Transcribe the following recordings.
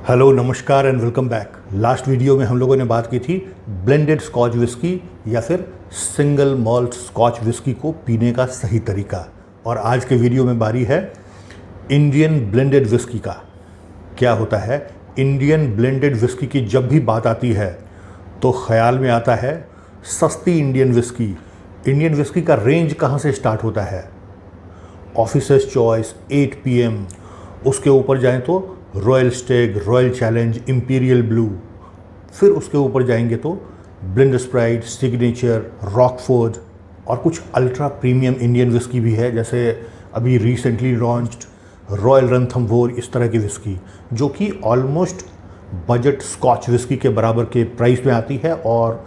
Hello, नमस्कार and welcome back. Last video में हम लोगों ने बात की थी ब्लेंडेड स्कॉच विस्की या फिर सिंगल मॉल्ट स्कॉच विस्की को पीने का सही तरीका। और आज के वीडियो में बारी है इंडियन ब्लेंडेड विस्की का। क्या होता है इंडियन ब्लेंडेड विस्की की जब भी बात आती है तो ख्याल में आता है सस्ती इंडियन विस्की। इंडियन विस्की का रेंज कहाँ से स्टार्ट होता है? ऑफिसर्स चॉइस, 8 PM, उसके ऊपर जाएं तो royal स्टेग, royal challenge, imperial blue. फिर उसके ऊपर जाएंगे तो ब्लेंड स्प्राइट, सिग्नेचर, रॉकफोर्ड और कुछ अल्ट्रा प्रीमियम इंडियन विस्की भी है, जैसे अभी रिसेंटली लॉन्च्ड रॉयल रंथमबोर, इस तरह की विस्की जो कि ऑलमोस्ट बजट स्कॉच विस्की के बराबर के प्राइस में आती है और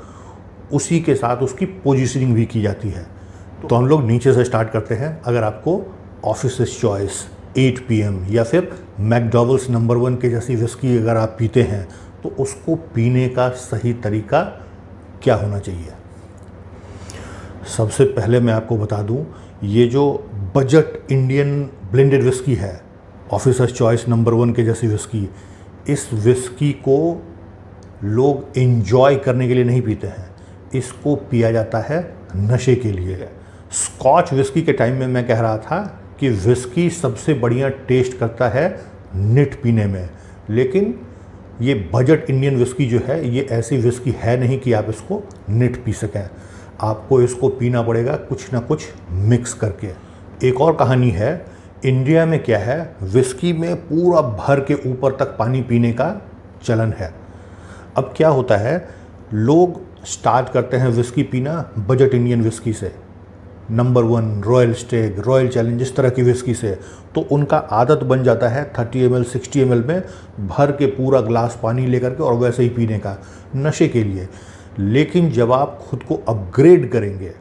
उसी के साथ उसकी पोजीशनिंग भी की जाती है। तो हम लोग नीचे से स्टार्ट करते हैं। अगर आपको ऑफिसर्स चॉइस, 8 PM या फिर मैकडॉवेल्स नंबर 1 के जैसी विस्की अगर आप पीते हैं तो उसको पीने का सही तरीका क्या होना चाहिए? सबसे पहले मैं आपको बता दूं, ये जो बजट इंडियन ब्लेंडेड विस्की है, ऑफिसर्स चॉइस नंबर 1 के जैसी विस्की, इस विस्की को लोग एंजॉय करने के लिए नहीं पीते हैं, इसको पिया जाता है नशे के लिए। स्कॉच विस्की के टाइम में मैं कह रहा था कि विस्की सबसे बढ़िया टेस्ट करता है निट पीने में, लेकिन ये बजट इंडियन विस्की जो है ये ऐसी विस्की है नहीं कि आप इसको निट पी सकें। आपको इसको पीना पड़ेगा कुछ ना कुछ मिक्स करके। एक और कहानी है, इंडिया में क्या है, विस्की में पूरा भर के ऊपर तक पानी पीने का चलन है। अब क्या होता है, लोग स्टार्ट करते हैं विस्की पीना बजट इंडियन विस्की से, नंबर 1 रॉयल स्टेग, रॉयल चैलेंज, इस तरह की विस्की से, तो उनका आदत बन जाता है 30 ml 60 ml में भर के पूरा ग्लास पानी लेकर के और वैसे ही पीने का नशे के लिए। लेकिन जब आप खुद को अपग्रेड करेंगे,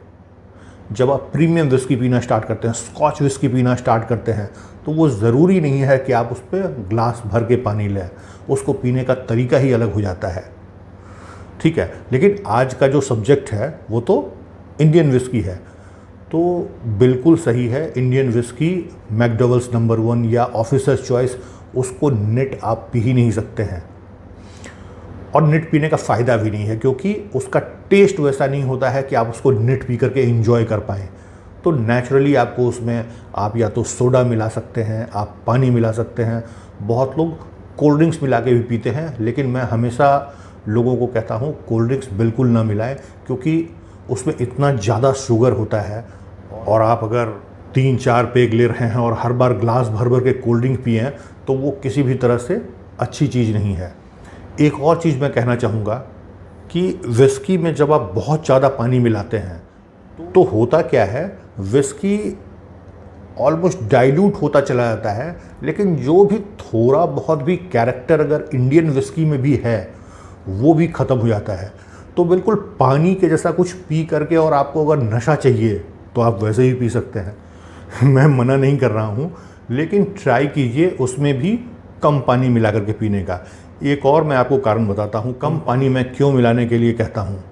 जब आप प्रीमियम विस्की पीना स्टार्ट करते हैं, स्कॉच विस्की पीना स्टार्ट करते हैं, तो वो ज़रूरी नहीं है कि आप उस पर ग्लास भर के पानी लें, उसको पीने का तरीका ही अलग हो जाता है। ठीक है, लेकिन आज का जो सब्जेक्ट है वो तो इंडियन विस्की है, तो बिल्कुल सही है, इंडियन विस्की मैकडॉवेल्स नंबर 1 या ऑफिसर्स चॉइस, उसको निट आप पी ही नहीं सकते हैं। और निट पीने का फ़ायदा भी नहीं है क्योंकि उसका टेस्ट वैसा नहीं होता है कि आप उसको निट पी करके एंजॉय कर पाएँ। तो नेचुरली आपको उसमें आप या तो सोडा मिला सकते हैं, आप पानी मिला सकते हैं, बहुत लोग कोल्ड ड्रिंक्स मिला के भी पीते हैं, लेकिन मैं हमेशा लोगों को कहता हूँ कोल्ड ड्रिंक्स बिल्कुल ना मिलाएं क्योंकि उसमें इतना ज़्यादा शुगर होता है। और आप अगर 3-4 पेग ले रहे हैं और हर बार ग्लास भर भर के कोल्ड ड्रिंक पिए तो वो किसी भी तरह से अच्छी चीज़ नहीं है। एक और चीज़ मैं कहना चाहूँगा कि विस्की में जब आप बहुत ज़्यादा पानी मिलाते हैं तो होता क्या है, विस्की ऑलमोस्ट डाइल्यूट होता चला जाता है, लेकिन जो भी थोड़ा बहुत भी कैरेक्टर अगर इंडियन विस्की में भी है वो भी ख़त्म हो जाता है। तो बिल्कुल पानी के जैसा कुछ पी करके, और आपको अगर नशा चाहिए तो आप वैसे ही पी सकते हैं मैं मना नहीं कर रहा हूँ, लेकिन ट्राई कीजिए उसमें भी कम पानी मिला करके पीने का। एक और मैं आपको कारण बताता हूँ कम पानी मैं क्यों मिलाने के लिए कहता हूँ।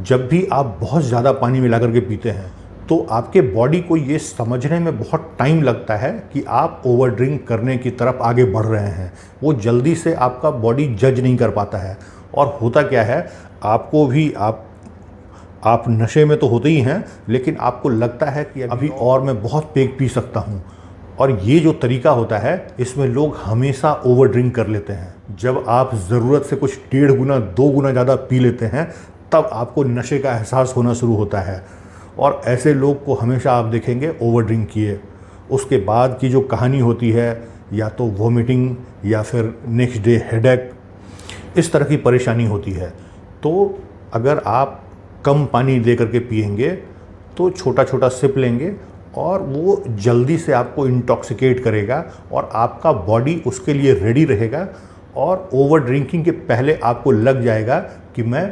जब भी आप बहुत ज़्यादा पानी मिला करके पीते हैं तो आपके बॉडी को ये समझने में बहुत टाइम लगता है कि आप ओवर ड्रिंक करने की तरफ आगे बढ़ रहे हैं। वो जल्दी से आपका बॉडी जज नहीं कर पाता है। और होता क्या है, आपको भी आप नशे में तो होते ही हैं, लेकिन आपको लगता है कि अभी और मैं बहुत पेग पी सकता हूँ। और ये जो तरीका होता है इसमें लोग हमेशा ओवर ड्रिंक कर लेते हैं। जब आप ज़रूरत से कुछ 1.5 गुना 2 गुना ज़्यादा पी लेते हैं तब आपको नशे का एहसास होना शुरू होता है। और ऐसे लोग को हमेशा आप देखेंगे ओवर ड्रिंक किए, उसके बाद की जो कहानी होती है या तो वॉमिटिंग या फिर नेक्स्ट डे हेडेक, इस तरह की परेशानी होती है। तो अगर आप कम पानी दे करके पिएंगे तो छोटा छोटा सिप लेंगे और वो जल्दी से आपको इंटॉक्सिकेट करेगा और आपका बॉडी उसके लिए रेडी रहेगा और ओवर ड्रिंकिंग के पहले आपको लग जाएगा कि मैं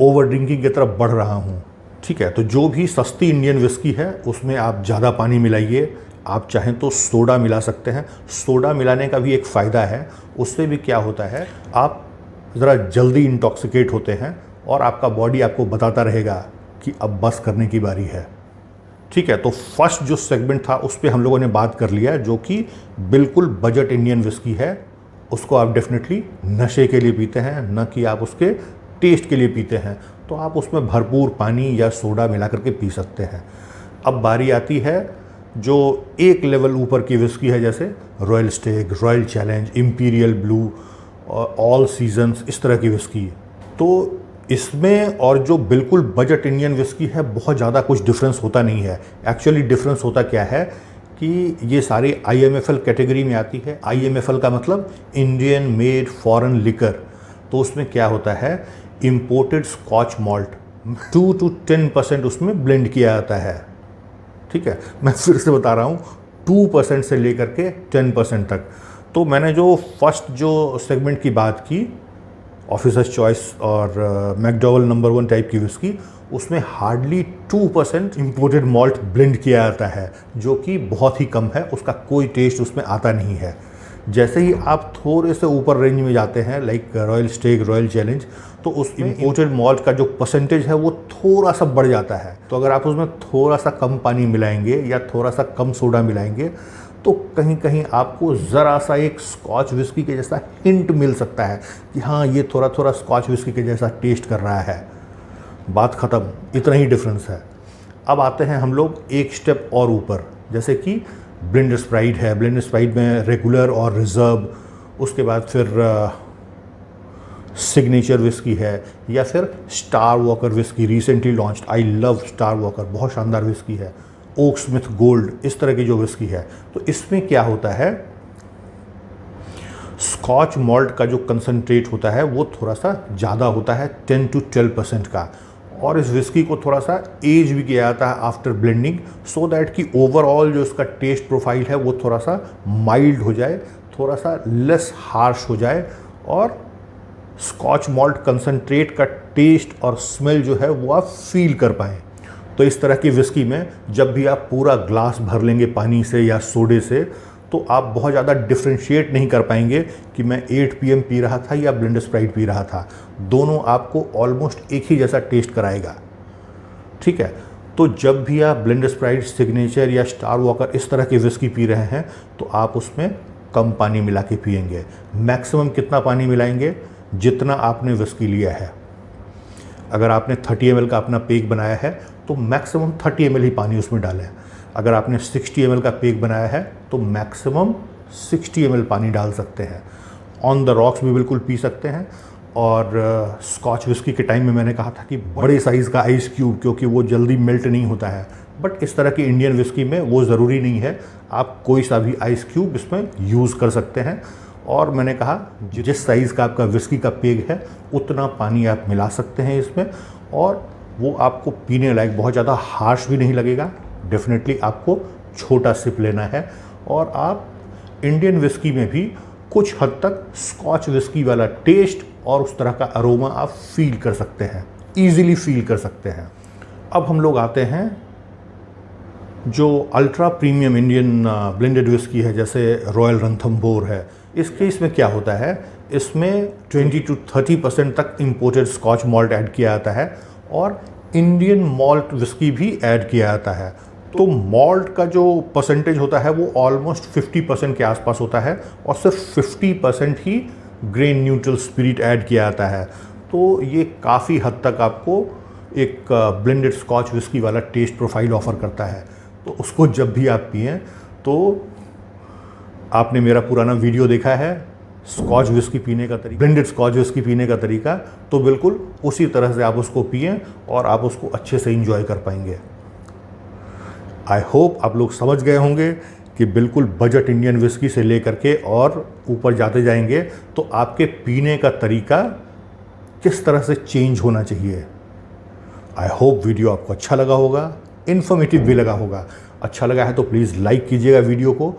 ओवर ड्रिंकिंग की तरफ बढ़ रहा हूँ। ठीक है, तो जो भी सस्ती इंडियन विस्की है उसमें आप ज़्यादा पानी मिलाइए। आप चाहें तो सोडा मिला सकते हैं। सोडा मिलाने का भी एक फ़ायदा है, उससे भी क्या होता है, आप ज़रा जल्दी इंटॉक्सिकेट होते हैं और आपका बॉडी आपको बताता रहेगा कि अब बस करने की बारी है। ठीक है, तो फर्स्ट जो सेगमेंट था उस पर हम लोगों ने बात कर लिया, जो कि बिल्कुल बजट इंडियन विस्की है, उसको आप डेफिनेटली नशे के लिए पीते हैं, न कि आप उसके टेस्ट के लिए पीते हैं, तो आप उसमें भरपूर पानी या सोडा मिला करके पी सकते हैं। अब बारी आती है जो एक लेवल ऊपर की विस्की है, जैसे royal स्टेग, royal challenge, imperial blue और ऑल सीजन्स, इस तरह की विस्की। तो इसमें और जो बिल्कुल बजट इंडियन विस्की है, बहुत ज़्यादा कुछ डिफरेंस होता नहीं है। एक्चुअली डिफरेंस होता क्या है कि ये सारी IMFL कैटेगरी में आती है। IMFL का मतलब इंडियन मेड फॉरेन लिकर। तो उसमें क्या होता है, इम्पोर्टेड स्कॉच मॉल्ट 2 to 10% उसमें ब्लेंड किया जाता है। ठीक है, मैं फिर से बता रहा हूँ, 2% से लेकर के 10% तक। तो मैंने जो फर्स्ट जो सेगमेंट की बात की, ऑफिसर्स चॉइस और मैकडॉवेल नंबर 1 टाइप की विस्की, उसमें हार्डली 2% इम्पोर्टेड मॉल्ट ब्लेंड किया जाता है, जो कि बहुत ही कम है, उसका कोई टेस्ट उसमें आता नहीं है। जैसे ही आप थोड़े से ऊपर रेंज में जाते हैं, लाइक रॉयल स्टेग, रॉयल चैलेंज, तो उसमें इम्पोर्टेड मॉल्ट का जो परसेंटेज है वो थोड़ा सा बढ़ जाता है। तो अगर आप उसमें थोड़ा सा कम पानी मिलाएंगे या थोड़ा सा कम सोडा मिलाएंगे, तो कहीं कहीं आपको ज़रा सा एक स्कॉच विस्की के जैसा हिंट मिल सकता है कि हाँ, ये थोड़ा थोड़ा स्कॉच विस्की के जैसा टेस्ट कर रहा है। बात ख़त्म, इतना ही डिफरेंस है। अब आते हैं हम लोग एक स्टेप और ऊपर, जैसे कि ब्लेंडेड स्प्राइट है। ब्लेंडेड स्प्राइट में रेगुलर और रिजर्व, उसके बाद फिर सिग्नेचर विस्की है, या फिर star walker whisky recently launched. I love star walker, बहुत शानदार विस्की है। ओक स्मिथ गोल्ड, इस तरह की जो विस्की है। तो इसमें क्या होता है, स्कॉच मॉल्ट का जो कंसंट्रेट होता है वो थोड़ा सा ज़्यादा होता है, 10 to 12% का। और इस विस्की को थोड़ा सा एज भी किया जाता है आफ्टर ब्लेंडिंग, सो दैट कि ओवरऑल जो इसका टेस्ट प्रोफाइल है वो थोड़ा सा माइल्ड हो जाए, थोड़ा सा लेस हार्श हो जाए, और स्कॉच मॉल्ट कंसंट्रेट का टेस्ट और स्मेल जो है वो आप फील कर पाएँ। तो इस तरह की विस्की में जब भी आप पूरा ग्लास भर लेंगे पानी से या सोडे से, तो आप बहुत ज़्यादा डिफ्रेंशिएट नहीं कर पाएंगे कि मैं 8 PM पी रहा था या ब्लेंडेड स्प्राइट पी रहा था। दोनों आपको ऑलमोस्ट एक ही जैसा टेस्ट कराएगा। ठीक है, तो जब भी आप ब्लेंडेड स्प्राइट, सिग्नेचर या स्टार वॉकर इस तरह की विस्की पी रहे हैं, तो आप उसमें कम पानी मिला के पिएंगे। मैक्सिमम कितना पानी मिलाएंगे, जितना आपने विस्की लिया है। अगर आपने 30 ml का अपना पेक बनाया है, तो मैक्सिमम 30 ml ही पानी उसमें डालें। अगर आपने 60 ml का पेक बनाया है, तो मैक्सिमम 60 ml पानी डाल सकते हैं। ऑन द रॉक्स भी बिल्कुल पी सकते हैं। और स्कॉच विस्की के टाइम में मैंने कहा था कि बड़े साइज़ का आइस क्यूब, क्योंकि वो जल्दी मेल्ट नहीं होता है। बट इस तरह की इंडियन विस्की में वो ज़रूरी नहीं है, आप कोई सा भी आइस क्यूब इसमें यूज़ कर सकते हैं। और मैंने कहा जिस साइज़ का आपका विस्की का पेग है, उतना पानी आप मिला सकते हैं इसमें, और वो आपको पीने लायक बहुत ज़्यादा हार्श भी नहीं लगेगा। डेफिनेटली आपको छोटा सिप लेना है, और आप इंडियन विस्की में भी कुछ हद तक स्कॉच विस्की वाला टेस्ट और उस तरह का अरोमा आप फील कर सकते हैं, ईज़िली फील कर सकते हैं। अब हम लोग आते हैं जो ultra premium Indian blended whisky है, जैसे रॉयल रंथम्बोर है। इस केस में क्या होता है, इसमें 20 to 30% तक इम्पोर्टेड स्कॉच मॉल्ट ऐड किया जाता है, और इंडियन मॉल्ट विस्की भी ऐड किया जाता है। तो मॉल्ट का जो परसेंटेज होता है वो ऑलमोस्ट 50% के आसपास होता है, और सिर्फ 50% ही ग्रेन न्यूट्रल स्पिरिट ऐड किया जाता है। तो ये काफ़ी हद तक आपको एक ब्लेंडेड स्कॉच विस्की वाला टेस्ट प्रोफाइल ऑफ़र करता है। तो उसको जब भी आप पिएं, तो आपने मेरा पुराना वीडियो देखा है स्कॉच विस्की पीने का तरीका, ब्लेंडेड स्कॉच विस्की पीने का तरीका, तो बिल्कुल उसी तरह से आप उसको पिएं और आप उसको अच्छे से इंजॉय कर पाएंगे। आई होप आप लोग समझ गए होंगे कि बिल्कुल बजट इंडियन विस्की से लेकर के और ऊपर जाते जाएंगे तो आपके पीने का तरीका किस तरह से चेंज होना चाहिए। आई होप वीडियो आपको अच्छा लगा होगा, इन्फॉर्मेटिव भी लगा होगा। अच्छा लगा है तो प्लीज़ लाइक कीजिएगा वीडियो को,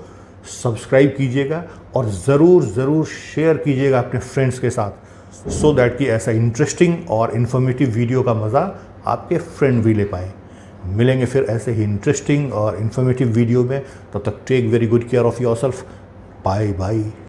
सब्सक्राइब कीजिएगा, और ज़रूर शेयर कीजिएगा अपने फ्रेंड्स के साथ, सो दैट कि ऐसा इंटरेस्टिंग और इन्फॉर्मेटिव वीडियो का मज़ा आपके फ्रेंड भी ले पाएँ। मिलेंगे फिर ऐसे ही इंटरेस्टिंग और इन्फॉर्मेटिव वीडियो में। तब तक take very good care of yourself. Bye bye.